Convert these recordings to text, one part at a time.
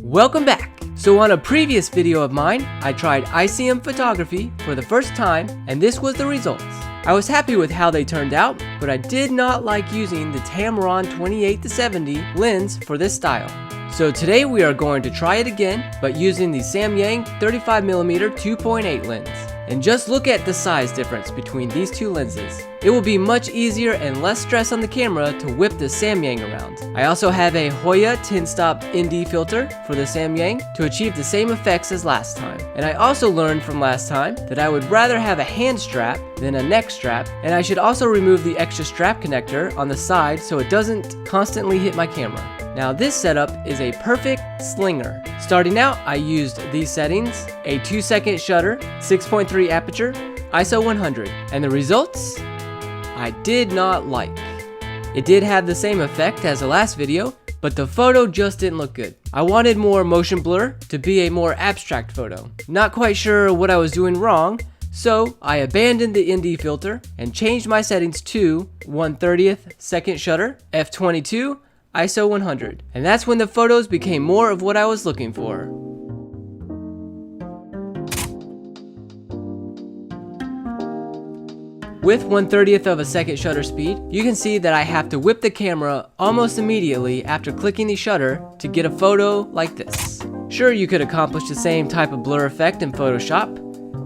Welcome back! So on a previous video of mine, I tried ICM photography for the first time, and this was the results. I was happy with how they turned out, but I did not like using the Tamron 28-70 lens for this style. So today we are going to try it again, but using the Samyang 35mm 2.8 lens. And just look at the size difference between these two lenses. It will be much easier and less stress on the camera to whip the Samyang around. I also have a Hoya 10-stop ND filter for the Samyang to achieve the same effects as last time. And I also learned from last time that I would rather have a hand strap than a neck strap, and I should also remove the extra strap connector on the side so it doesn't constantly hit my camera. Now this setup is a perfect slinger. Starting out, I used these settings: a 2-second shutter, 6.3 aperture, ISO 100, and the results I did not like. It did have the same effect as the last video, but the photo just didn't look good. I wanted more motion blur to be a more abstract photo. Not quite sure what I was doing wrong, so I abandoned the ND filter and changed my settings to 1/30th second shutter, f/22, ISO 100, and that's when the photos became more of what I was looking for. With 1/30th of a second shutter speed, you can see that I have to whip the camera almost immediately after clicking the shutter to get a photo like this. Sure, you could accomplish the same type of blur effect in Photoshop,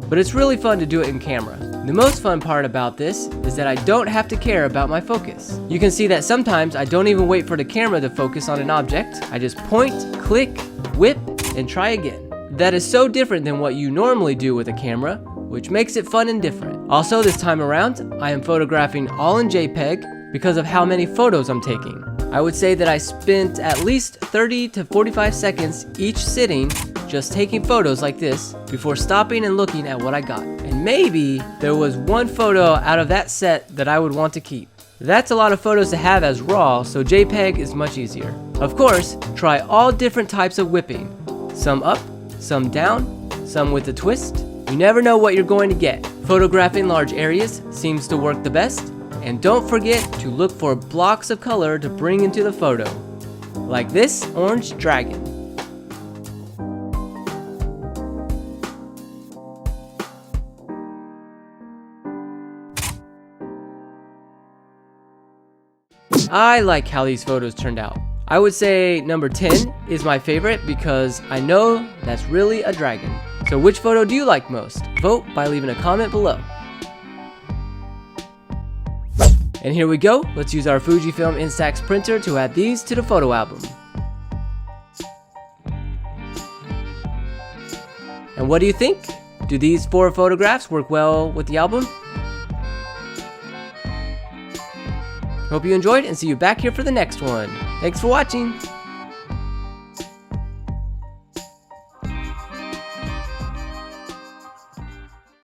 but it's really fun to do it in camera. The most fun part about this is that I don't have to care about my focus. You can see that sometimes I don't even wait for the camera to focus on an object. I just point, click, whip, and try again. That is so different than what you normally do with a camera, which makes it fun and different. Also, this time around, I am photographing all in JPEG because of how many photos I'm taking. I would say that I spent at least 30 to 45 seconds each sitting just taking photos like this before stopping and looking at what I got. And maybe there was one photo out of that set that I would want to keep. That's a lot of photos to have as RAW, so JPEG is much easier. Of course, try all different types of whipping. Some up, some down, some with a twist. You never know what you're going to get. Photographing large areas seems to work the best. And don't forget to look for blocks of color to bring into the photo, like this orange dragon. I like how these photos turned out. I would say number 10 is my favorite because I know that's really a dragon. So which photo do you like most? Vote by leaving a comment below. And here we go, let's use our Fujifilm Instax printer to add these to the photo album. And what do you think? Do these 4 photographs work well with the album? Hope you enjoyed and see you back here for the next one. Thanks for watching!